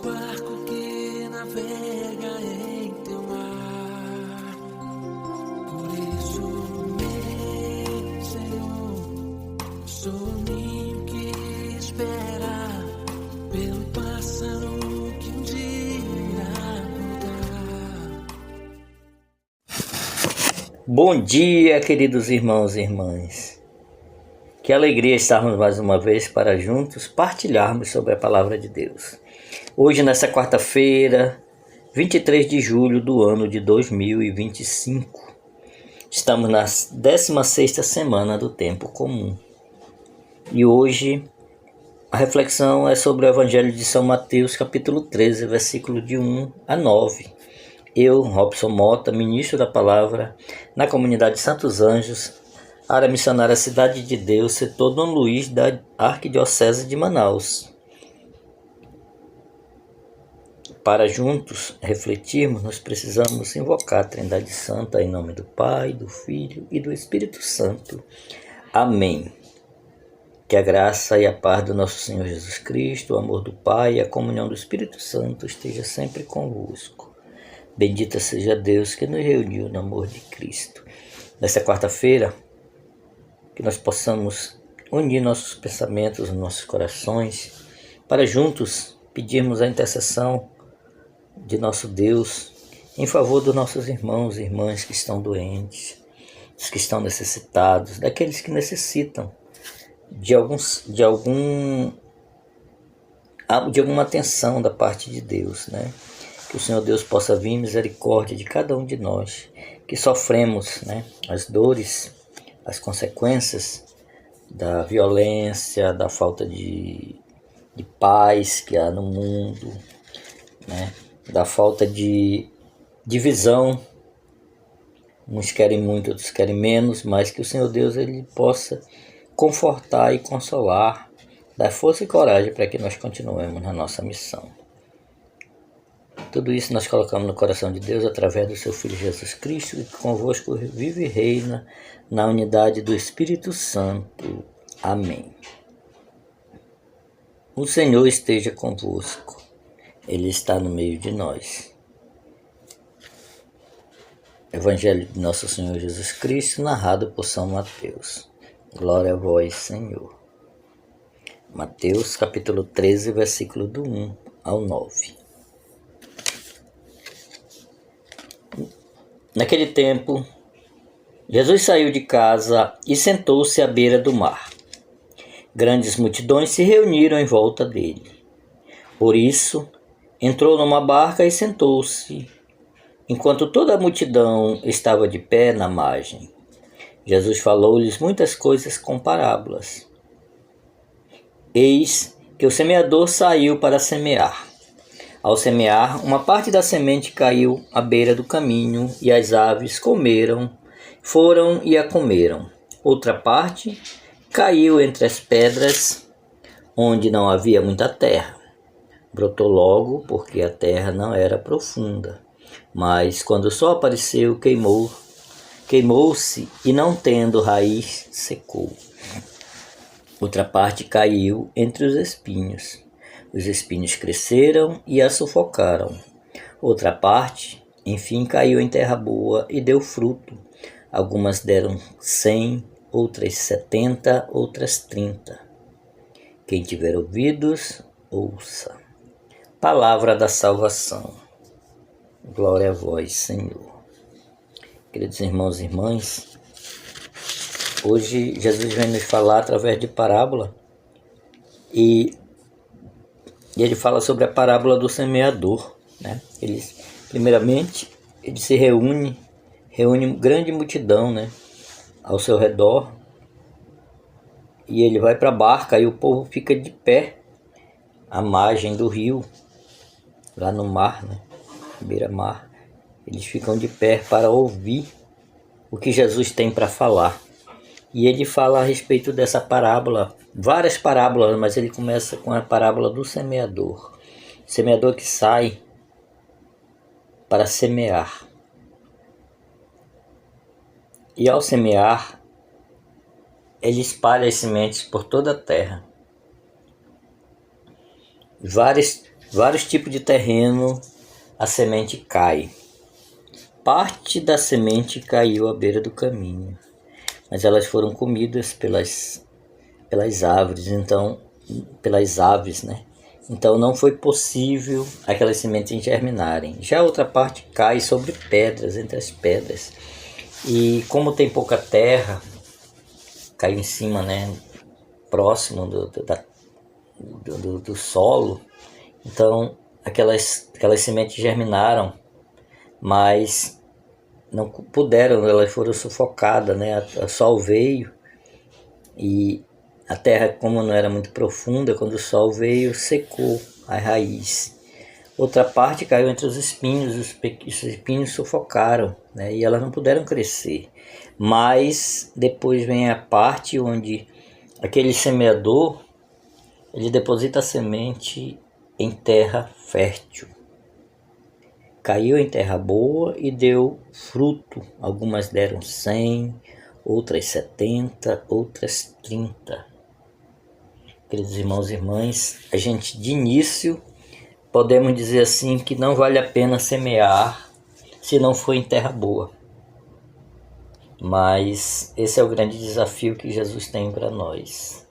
barco que navega em teu mar. Por isso, meu Senhor, sou o ninho que espera pelo pássaro que um dia irá voltar. Bom dia, queridos irmãos e irmãs. Que alegria estarmos mais uma vez para juntos partilharmos sobre a palavra de Deus. Hoje, nessa quarta-feira, 23 de julho do ano de 2025, estamos na 16ª semana do tempo comum. E hoje a reflexão é sobre o Evangelho de São Mateus, capítulo 13, versículo de 1 a 9. Eu, Robson Mota, ministro da palavra na comunidade Santos Anjos, área missionária Cidade de Deus, setor Dom Luís da Arquidiocese de Manaus. Para juntos refletirmos, nós precisamos invocar a Trindade Santa em nome do Pai, do Filho e do Espírito Santo. Amém. Que a graça e a paz do nosso Senhor Jesus Cristo, o amor do Pai e a comunhão do Espírito Santo esteja sempre convosco. Bendita seja Deus que nos reuniu no amor de Cristo. Nesta quarta-feira, que nós possamos unir nossos pensamentos, nossos corações, para juntos pedirmos a intercessão de nosso Deus em favor dos nossos irmãos e irmãs que estão doentes, dos que estão necessitados, daqueles que necessitam de alguma atenção da parte de Deus, né? Que o Senhor Deus possa vir em misericórdia de cada um de nós que sofremos, né, as dores, as consequências da violência, da falta de paz que há no mundo, né? Da falta de divisão. Uns querem muito, outros querem menos, mas que o Senhor Deus ele possa confortar e consolar, dar força e coragem para que nós continuemos na nossa missão. Tudo isso nós colocamos no coração de Deus através do seu Filho Jesus Cristo, que convosco vive e reina na unidade do Espírito Santo. Amém. O Senhor esteja convosco. Ele está no meio de nós. Evangelho de Nosso Senhor Jesus Cristo, narrado por São Mateus. Glória a vós, Senhor. Mateus, capítulo 13, versículo do 1 ao 9. Naquele tempo, Jesus saiu de casa e sentou-se à beira do mar. Grandes multidões se reuniram em volta dele. Por isso, entrou numa barca e sentou-se, enquanto toda a multidão estava de pé na margem. Jesus falou-lhes muitas coisas com parábolas. Eis que o semeador saiu para semear. Ao semear, uma parte da semente caiu à beira do caminho, e as aves foram e a comeram. Outra parte caiu entre as pedras, onde não havia muita terra. Brotou logo, porque a terra não era profunda. Mas, quando o sol apareceu, queimou-se, e não tendo raiz, secou. Outra parte caiu entre os espinhos. Os espinhos cresceram e a sufocaram. Outra parte, enfim, caiu em terra boa e deu fruto. Algumas deram 100, outras 70, outras 30. Quem tiver ouvidos, ouça. Palavra da salvação. Glória a vós, Senhor. Queridos irmãos e irmãs, hoje Jesus vem nos falar através de parábola e ele fala sobre a parábola do semeador, né? Primeiramente, ele se reúne grande multidão, né, ao seu redor, e ele vai para a barca e o povo fica de pé à margem do rio, lá no mar, né, beira-mar. Eles ficam de pé para ouvir o que Jesus tem para falar. E ele fala a respeito dessa parábola, várias parábolas, mas ele começa com a parábola do semeador. O semeador que sai para semear. E ao semear, ele espalha as sementes por toda a terra. Várias vários tipos de terreno a semente cai. Parte da semente caiu à beira do caminho, mas elas foram comidas pelas árvores, pelas aves, né? Então não foi possível aquelas sementes germinarem. Já a outra parte cai sobre pedras, entre as pedras. E como tem pouca terra, caiu em cima, né? Próximo do solo. Então aquelas sementes germinaram, mas não puderam, elas foram sufocadas, né? O sol veio e a terra, como não era muito profunda, quando o sol veio, secou a raiz. Outra parte caiu entre os espinhos, os espinhos sufocaram, né? E elas não puderam crescer. Mas depois vem a parte onde aquele semeador, ele deposita a semente em terra fértil. Caiu em terra boa e deu fruto. Algumas deram 100, outras 70, outras 30. Queridos irmãos e irmãs, a gente de início podemos dizer assim que não vale a pena semear se não for em terra boa. Mas esse é o grande desafio que Jesus tem para nós.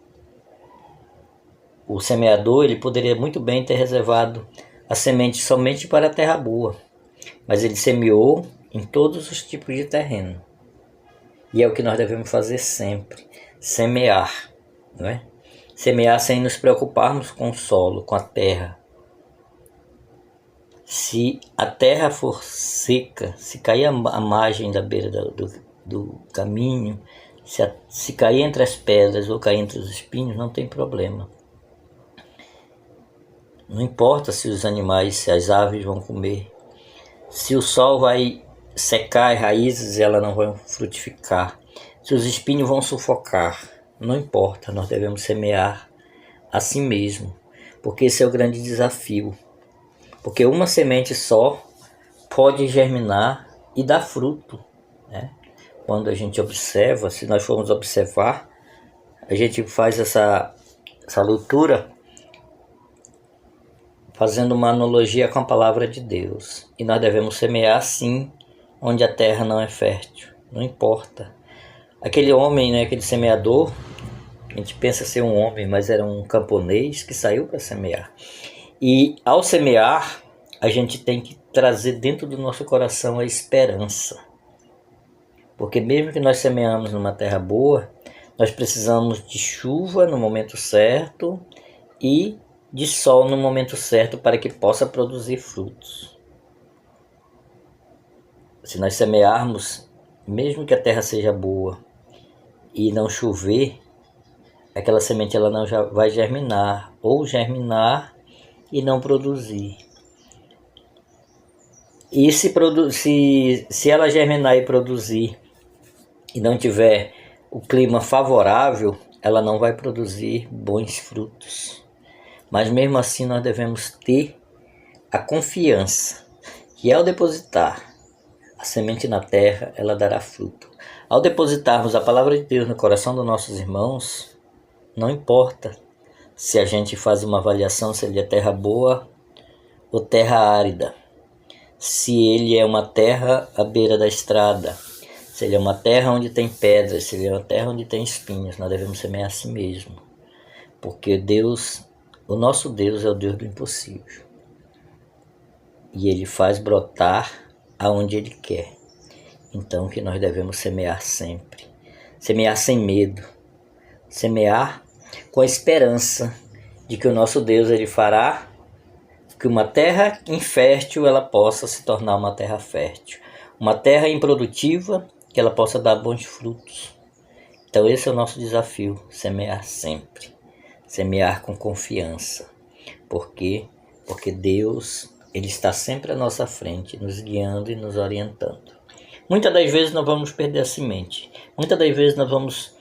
O semeador, ele poderia muito bem ter reservado a semente somente para a terra boa, mas ele semeou em todos os tipos de terreno. E é o que nós devemos fazer sempre, semear, não é? Semear sem nos preocuparmos com o solo, com a terra. Se a terra for seca, se cair a margem da beira do caminho, se cair entre as pedras ou cair entre os espinhos, não tem problema. Não importa se os animais, se as aves vão comer. Se o sol vai secar as raízes, elas não vão frutificar. Se os espinhos vão sufocar, não importa, nós devemos semear assim mesmo, porque esse é o grande desafio. Porque uma semente só pode germinar e dar fruto, né? Quando a gente observa, se nós formos observar, a gente faz essa leitura fazendo uma analogia com a palavra de Deus. E nós devemos semear sim onde a terra não é fértil, não importa. Aquele homem, né, aquele semeador, a gente pensa ser um homem, mas era um camponês que saiu para semear. E ao semear, a gente tem que trazer dentro do nosso coração a esperança. Porque mesmo que nós semeamos numa terra boa, nós precisamos de chuva no momento certo e de sol no momento certo para que possa produzir frutos. Se nós semearmos, mesmo que a terra seja boa e não chover, aquela semente ela não já vai germinar, ou germinar e não produzir. E se ela germinar e produzir e não tiver o clima favorável, ela não vai produzir bons frutos. Mas mesmo assim nós devemos ter a confiança que ao depositar a semente na terra, ela dará fruto. Ao depositarmos a palavra de Deus no coração dos nossos irmãos, não importa se a gente faz uma avaliação se ele é terra boa ou terra árida, se ele é uma terra à beira da estrada, se ele é uma terra onde tem pedras, se ele é uma terra onde tem espinhos, nós devemos semear assim mesmo. Porque Deus, o nosso Deus é o Deus do impossível. E Ele faz brotar aonde Ele quer. Então que nós devemos semear sempre. Semear sem medo. Semear com a esperança de que o nosso Deus Ele fará que uma terra infértil ela possa se tornar uma terra fértil. Uma terra improdutiva que ela possa dar bons frutos. Então esse é o nosso desafio, semear sempre. Semear com confiança. Por quê? Porque Deus, Ele está sempre à nossa frente, nos guiando e nos orientando. Muitas das vezes nós vamos perder a semente. Muitas das vezes nós vamos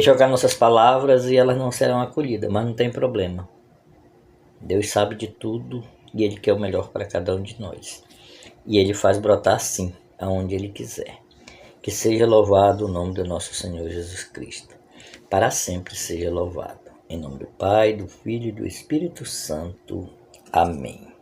jogar nossas palavras e elas não serão acolhidas, mas não tem problema. Deus sabe de tudo e Ele quer o melhor para cada um de nós. E Ele faz brotar sim, aonde Ele quiser. Que seja louvado o nome do nosso Senhor Jesus Cristo. Para sempre seja louvado. Em nome do Pai, do Filho e do Espírito Santo. Amém.